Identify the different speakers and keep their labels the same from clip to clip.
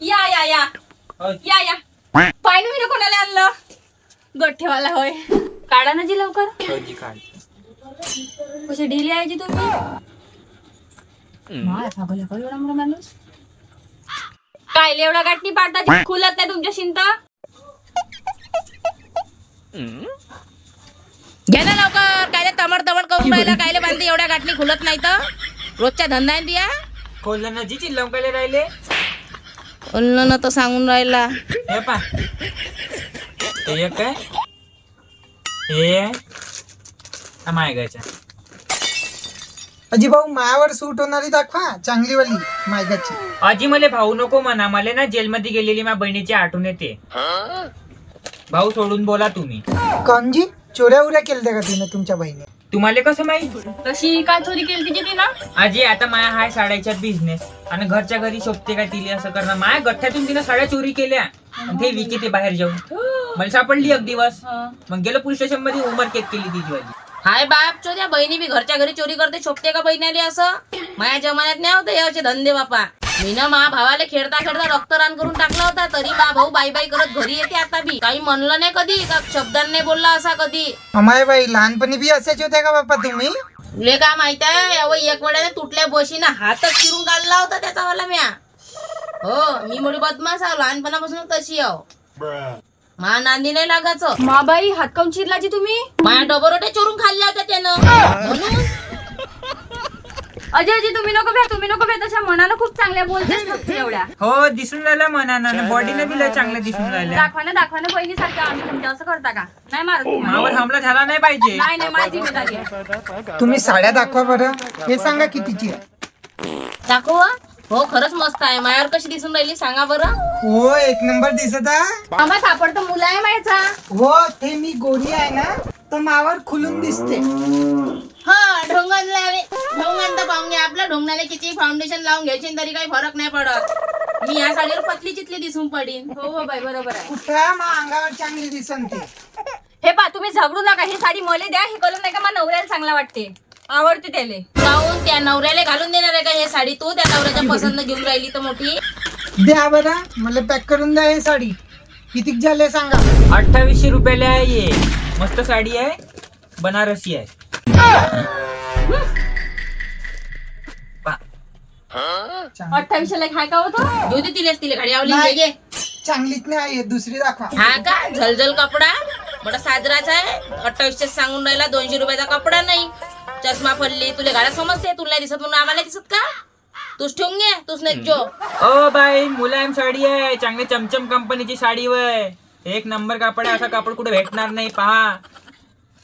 Speaker 1: या या या या या पाय मी कोणाला आणलं गठ्ठेवाला होय काढा ना जी लवकर कशी ढिली आहे जी तुम्ही एवढा मोठा माणूस काय एवढा गाठणी पाडता खुलत नाही तुमच्या शिंता
Speaker 2: घ्या ना लवकर काय तमड तमड करून राहिला कायले बांधते एवढ्या गाठणी खुलत नाही तर रोजच्या धंदा आहे बिया
Speaker 3: खोललं ना जी चिल्लम कायले राहिले
Speaker 2: बोललो ना तर सांगून राहिला
Speaker 3: हे पा हे काय हे मायगाच्या
Speaker 4: अजी भाऊ मायावर सूट होणारी दाखवा चांगली वाली मायगाची
Speaker 3: आजी मला भाऊ नको म्हणा मला ना जेलमध्ये गेलेली माझ्या बहिणीची आठवण येते भाऊ सोडून बोला तुम्ही
Speaker 4: कांजी चोऱ्या उऱ्या केल्या का तिने तुमच्या बहिणी
Speaker 3: तुम्हाला कसं माहित
Speaker 1: तशी काय चोरी केली तिची ती ना
Speaker 3: आजी आता माया हाय साड्याच्या बिझनेस आणि घरच्या घरी शोभते काय तिले असं करणं माया गठ्ठ्यातून तिने साड्या चोरी केल्या आणि ते विके ते बाहेर जाऊन मला सापडली एक दिवस मग गेलं पोलीस स्टेशन मध्ये उमर केक केली तिची वाली
Speaker 2: हाय बाप चोद्या बहिणी बी घरच्या घरी चोरी करते शोभते का बहिणी असं माझ्या जमान्यात नाही होतं याचे धंदे बापा मी ना मा भावाला खेळता खेळता रक्तदान करून टाकला होता तरी मा भाऊ बाई बाई करत घरी येते आता बी काही म्हणलं नाही कधी का शब्दांनी नाही बोलला असा कधी
Speaker 4: अमाय बाई लहानपणी बी असेच होते का बाप्पा तुम्ही
Speaker 2: तुले काय माहित आहे यावं एक वेळाने तुटल्या बशीनं हातच चिरून काढला होता त्याचा वाला म्या हो मी मोठी बदमाश आहो लहानपणापासून तशी आहो मा नांदी नाही लागायचं
Speaker 1: मा बाई हात काऊन चिरलाची तुम्ही
Speaker 2: माझ्या डबरोट्या चोरून खाल्ल्या होत्या त्यानं म्हणून
Speaker 1: अजय तुम्ही नको भ्या तशा मनानं खूप चांगल्या बोलतेस फक्त एवढ्या
Speaker 3: हो दिसून राहिला मनानं बॉडीनं बी चांगलं दिसून राहिलं
Speaker 1: दाखवा ना बहिणी सारखं आम्ही तुमच्या असं करता का नाही मारत
Speaker 3: मावर हमला झाला नाही पाहिजे
Speaker 1: नाही माझी जिम्मेदारी आहे
Speaker 4: तुम्ही साड्या दाखवा बरं हे सांगा कितीची
Speaker 2: दाखव हो खरंच मस्त आहे मायावर कशी दिसून राहिली सांगा बरं
Speaker 4: हो एक नंबर दिसत आहे
Speaker 1: आम्हा सापडतो मुला आहे मायचा
Speaker 4: हो ते मी गोरी आहे ना तर मावर खुलून दिसते
Speaker 2: हा ढोंगण तर पाहुणे आपल्या ढोंगणाला किती फाउंडेशन लावून घ्यायचे तरी काही फरक नाही पडत मी या साडीवर पतली चितली दिसून पडीन
Speaker 1: हो बाई बरोबर आहे
Speaker 4: कुठं मा अंगावर चांगली दिसन ते
Speaker 1: हे पा तुम्ही झगडू नका ही साडी मले द्या हे कलर नाही का मला नवऱ्याला चांगला वाटते आवडते त्याले
Speaker 2: जाऊन त्या नवऱ्याला घालून देणार आहे का हे साडी तू त्या नवऱ्याच्या पसंत घेऊन राहिली तर मोठी
Speaker 4: द्या बरं मला पॅक करून द्या हे साडी किती झाले सांगा
Speaker 3: 2800 रुपयाला आहे ये मस्त साडी आहे बनारसी आहे
Speaker 1: 2800 खाय का होतो
Speaker 2: दूध तिले गाडी आवली घे
Speaker 4: चांगलीच नाही आहे दुसरी दाखवा
Speaker 2: हा का झलझल कपडा बडा साजराचा आहे 2800 सांगून राहिला 200 रुपयाचा कपडा नाही चष्मा फल्ली तुला गाड्या समजते तुला दिसत म्हणून आम्हाला दिसत का तूच ठेवून घे तूच नाही जो
Speaker 3: ओ बाई मुलायम साडी आहे चांगली चमचम कंपनीची साडी वय एक नंबर कापड आहे असा कापड कुठे भेटणार नाही पहा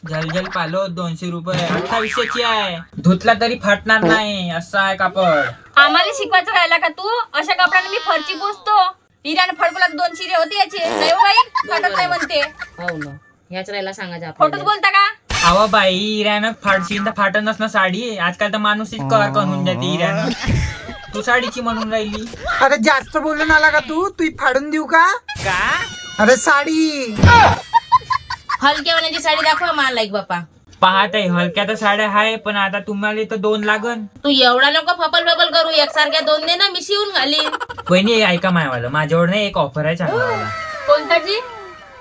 Speaker 3: झलझल पालो 200 रुपये 2800ची आहे धुतला तरी फाटणार नाही असं आहे कापड
Speaker 1: आम्हाला शिकवायचं राहिला का तू अशा कपड्याने मी फरची पोचतो हिऱ्याने फडकला 2 शिरे होते याचे नाही हो बाई फाटत नाही म्हणते
Speaker 2: हो ना ह्याच राहिला सांगायचं
Speaker 1: फोटोच बोलता का
Speaker 3: अहो बाई हिऱ्यानं फाटशील तर फाटणच ना साडी आजकाल तर माणूसच कर करून जाते हिऱ्यानं तू साडीची म्हणून राहिली
Speaker 4: अरे जास्त बोलून आला का तू फाडून देऊ का अरे साडी
Speaker 2: हलक्या वाण्याची साडी दाखवा मला लाईक बापा
Speaker 3: पाहत आहे हलक्या तर साड्या आहे पण आता तुम्हाला तर 2 लागन
Speaker 2: तू एवढा नको फपल फपल करू एकसारख्या 2 दे ना मी शिवून घालीन
Speaker 3: बहिणी ऐका मायवाला माझ्यावर नाही एक ऑफर आहे चांगला
Speaker 1: कोणताची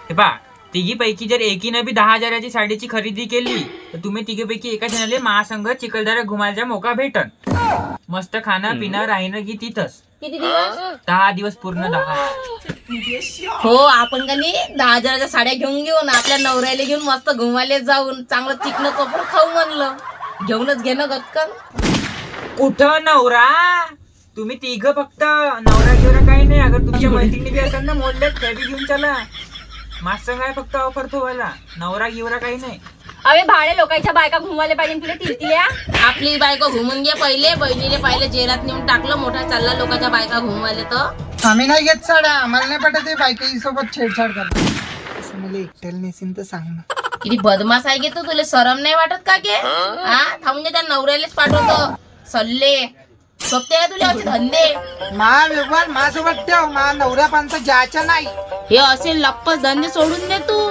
Speaker 3: हे पा तिघी पैकी जर एकीनं बी 10,000ची साडीची खरेदी केली तर तुम्ही तिघीपैकी एका जणाला महासंघ चिखलदरा घुमायचा मोका भेटन मस्त खाणं पिणं राहणं की तिथंच
Speaker 1: किती दिवस
Speaker 3: 10 दिवस पूर्ण 10
Speaker 2: हो आपण का नाही 10,000च्या साड्या घेऊन आपल्या नवऱ्याला घेऊन मस्त घुमाले जाऊन चांगलं चिकन कपड खाऊ म्हणलं घेऊनच घेणं गटकन
Speaker 3: कुठं नवरा तुम्ही तिघ फक्त नवरा घेऊन काही नाही अगर तुमच्या मैत्रिणी बी असेल ना मोडल्यात त्या बी घेऊन चला माझं काय फक्त ऑफर ठेवायला नवरा गिवरा काही नाही
Speaker 1: अरे भाडे लोकांच्या बायका घुमवायला पाहिजे तुला तिरतिल्या
Speaker 2: आपली बायको घुमून घे पहिले बहिणीले पाहिले जेरात नेऊन टाकलं मोठा चालला लोकांच्या बायका घुमवायला तर
Speaker 4: आम्ही नाही घेत साड्या आम्हाला नाही पटत बायकाई सोबत छेडछाड करतात मला एकट्याला नेसीन तर सांग ना
Speaker 2: किती बदमाश आहे गे तू तुला शरम नाही वाटत का गे हा थांबून त्या नवऱ्यालाच पाठवतो सल्ले सोबते का तुला असे धंदे
Speaker 4: मा व्यवहार माझ्यासोबत ठेव मा नवऱ्यापर्यंत जायचं नाही
Speaker 2: हे असे लप्पस धंदे सोडून दे तू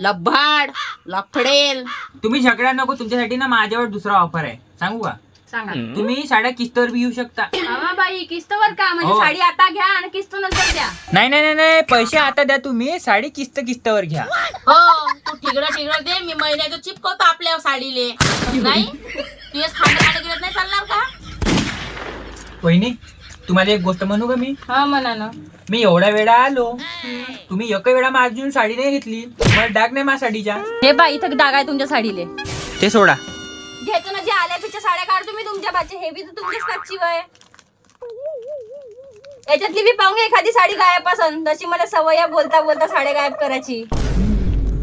Speaker 2: लब्भाड लफडेल
Speaker 3: तुम्ही झगडा नको तुमच्यासाठी ना माझ्यावर दुसरा ऑफर आहे सांगू का
Speaker 1: सांगा
Speaker 3: तुम्ही साड्या किस्तवर बी येऊ शकता
Speaker 1: बाई किस्तवर का म्हणजे साडी आता घ्या आणि किस्त नंतर
Speaker 3: नाही नाही नाही नाही, पैसे आता द्या तुम्ही, साडी किस्तावर घ्या.
Speaker 2: हो तू ठिगडं दे, मी महिन्याचं चिपकवतो आपल्या साडीले. नाही तुझ्याच खांडे गिरत नाही चालणार का?
Speaker 3: वहिनी तुम्हाला एक गोष्ट म्हणू का मी?
Speaker 1: हा म्हणा ना.
Speaker 3: मी एवढ्या वेळा आलो, तुम्ही एक वेळा माझी साडी नाही घेतली, मला डाग नाही माझ्या साडीच्या.
Speaker 1: हे बा इथं डाग आहे तुमच्या साडीले.
Speaker 3: ते सोडा.
Speaker 1: घेतो ना, जे आल्यापेक्षा साड्या काढतो मी तुमच्या बाचे. हे बी तर तुमचीच पाचची वय. याच्यातली बी पाहून एखादी साडी गायब असन, तशी मला सवय आहे बोलता बोलता साड्या गायब करायची.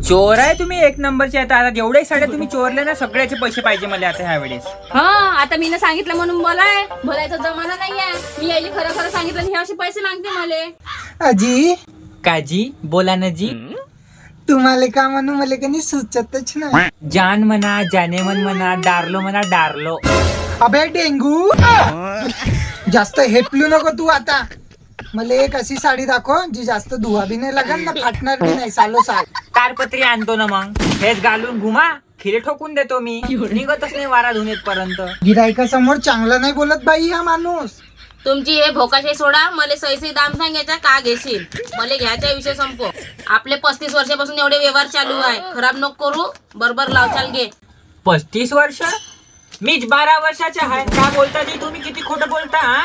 Speaker 3: चोर आहे तुम्ही एक नंबरचे. आता जेवढ्या साड्या तुम्ही चोरल्या ना, सगळ्याचे पैसे पाहिजे मला आता ह्या वेळेस.
Speaker 1: हा आता मी सांगितलं म्हणून बोलाय, बोलायचा जमाना नाहीये. मी यायला खरं खरं सांगितलं आणि हे असे पैसे मागते मला.
Speaker 4: अजी
Speaker 3: काजी बोला ना जी.
Speaker 4: तुम्हाला का म्हणू मला काही सुचतच नाही.
Speaker 3: जान म्हणा, जानेमन म्हणा, डारलो म्हणा, डारलो.
Speaker 4: अबे डेंगू, जास्त हेपलू नको तू आता. मला एक अशी साडी दाखव जी जास्त धुवा बी नाही लागल ना, फाटणार बी नाही सालो साल.
Speaker 3: तारपत्री आणतो ना मग, हेच घालून घुमा, खिले ठोकून देतो मी, निघतच नाही वारा धुनेत पर्यंत.
Speaker 4: गिरायका समोर चांगला नाही बोलत बाई हा माणूस.
Speaker 2: तुमची हे भोकाशे सोडा, मला सही दाम सांगायचा का घेशील. मला घ्यायचा विषय संपो. आपले 35 वर्षापासून एवढे व्यवहार चालू आहे, खराब नको करू, बरोबर लावचाल घे.
Speaker 3: 35 वर्ष? मीच 12 वर्षाचे आहे. का बोलता जी तुम्ही? किती खोटं बोलता हा?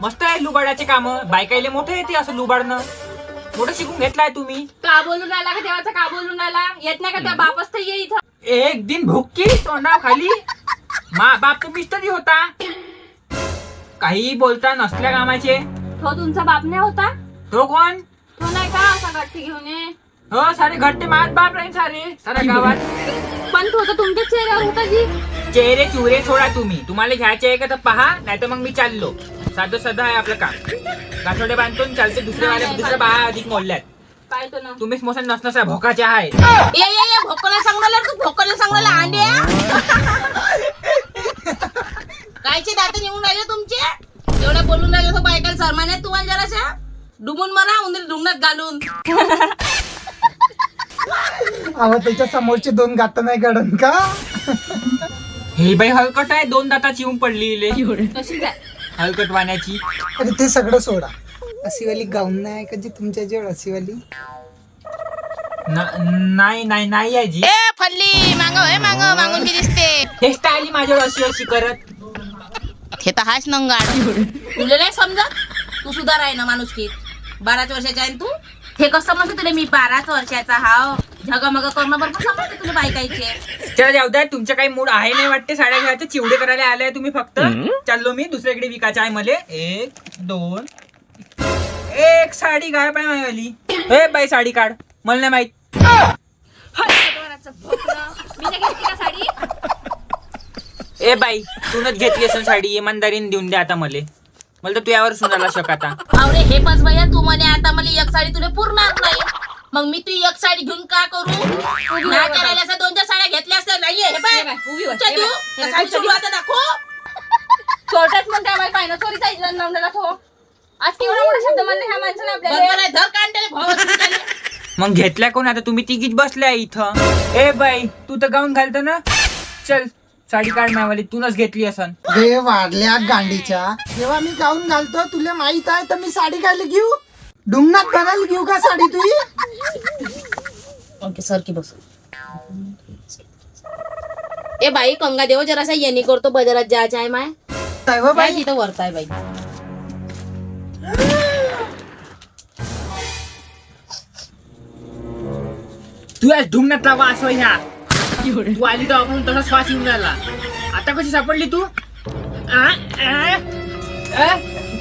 Speaker 3: मस्त आहे लुबाडाचे काम, बायकाईले मोठं येते असं लुबाडणं. मोठं शिकून घेतलाय तुम्ही.
Speaker 1: का बोलून राहिला का देवाचा? का बोलून राहिला? येत नाही का त्या बापच तर ये इथं.
Speaker 3: एक दिन भुक्की तोंडा खाली. मा बाप तुम्हीच तरी होता. काही बोलता नसल्या कामाचे.
Speaker 1: तो तुमचा बाप नाही होता?
Speaker 3: तो कोण?
Speaker 1: तो नाही का असा गठ्ठी घेऊन ये?
Speaker 3: हो सारे घट्टे माझ बाप राहील सारे साऱ्या गावात.
Speaker 1: पण तो तर तुमच्याच चेहऱ्यावर होता जी.
Speaker 3: चेहरे चुरे सोडा तुम्ही. तुम्हाला घ्यायचे आहे का तर पहा, नाही तर मग मी चाललो. साधं साधं आहे आपलं काम. गाठोडे बांधतो चालते. दुसऱ्या बाया अधिक मोडल्यात.
Speaker 1: पाहतो ना.
Speaker 3: तुम्हीच मोठ्या नसनसा भोकाचे आहे.
Speaker 2: ये भोकला सांगला तू, भोकला सांगला अंड्या. कायचे दात निघून राहिले तुमचे? एवढ्या बोलून राहिले तो बायकाला सरमान आहे तुम्हाला. जराशा डुबून मरा, उंदरी ढुंगणात घालून.
Speaker 4: अहो त्याच्या समोरचे 2 गात नाही घडन का?
Speaker 3: हे बाई हलकट आहे, 2 दाताची येऊन पडली
Speaker 1: कशी काय?
Speaker 3: हलकट वाण्याची.
Speaker 4: अरे ते सगळं सोडा. अशीवाली गाऊन नाही आहे का जी तुमच्या जवळ? अशीवाली
Speaker 3: नाही नाही नाही आहे जी.
Speaker 2: ए फल्ली मागून दिसते.
Speaker 3: हेअरस्टाईल माझ्यावर अशी करत.
Speaker 2: हे तर हाच नंगाड. तुला नाही समजत? तू सुधार आहे ना माणूस की. 12 वर्षाचा आहे तू. हे कसं समजते तुला? मी 12 वर्षाचा हाव. झगमग करणं बरोबर समजते तुला बायकायचे.
Speaker 3: चला जाऊ द्या, तुमच्या काही मूड आहे नाही वाटते साड्या घ्यायचे. चिवडे करायला आले तुम्ही फक्त. चाललो मी दुसऱ्याकडे विकायचं आहे मला. 1 2 एक साडी गायब आहे माझी. ए बाई साडी काढ, मला नाही माहित.
Speaker 1: मी नाही घेतली का साडी?
Speaker 3: ए बाई तूनच घेतली असेल साडी, इमानदारीने देऊन द्या आता मला. मला तर तू यावर सुनायला शक आता.
Speaker 2: अरे हे पाच भैया तू म्हणे आता मला एक साडी तुला पुरणार नाही. मग मी तू एक साडी घेऊन का करू? नाही करायला असं 2-4 साड्या घेतल्या असत्या. नाहीये हे बाय
Speaker 1: उभी व्हा.
Speaker 2: तू साडी सोडू आता दाखव.
Speaker 1: छोट्याच म्हणते आम्हाला पाहिजे चोरीचा इजन लावलेला तो. आज केवढा मोठा शब्द म्हणले ह्या माणसाने
Speaker 2: बरोबर
Speaker 1: आपल्याला.
Speaker 2: आहे, धर कांटेले भाव.
Speaker 3: मग घेतल्या कोण आता? तुम्ही तिघीच बसल्या इथं. ए बाई तू तर गाऊन घालतो ना, चल साडी काढ नावाली. तूनच घेतली असन.
Speaker 4: रे वाढल्या गांडीच्या. जेव्हा मी गाऊन घालतो तुला माहित आहे तर मी साडी घायला घेऊ? डुंगणात घालायला घेऊ का साडी तुझी?
Speaker 2: ओके सर की बस. ए बाई कंगा देव जरासा येणी करतो बाजारात जायचं आहे माय.
Speaker 4: काय हो
Speaker 2: बाई
Speaker 4: बाई?
Speaker 2: तिथं वरताय बाई.
Speaker 3: तू आज ढुंगणातला वास होय ह्या. तू आली तर आपण तसा श्वास येऊन राहिला. आता कशी सापडली तू?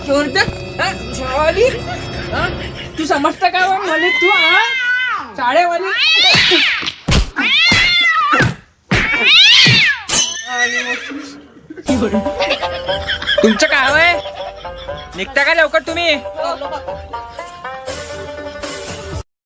Speaker 3: चोरली तू समजता का मला? तू साड्यावाली तुमचं काय हवंय? निघता का लवकर तुम्ही?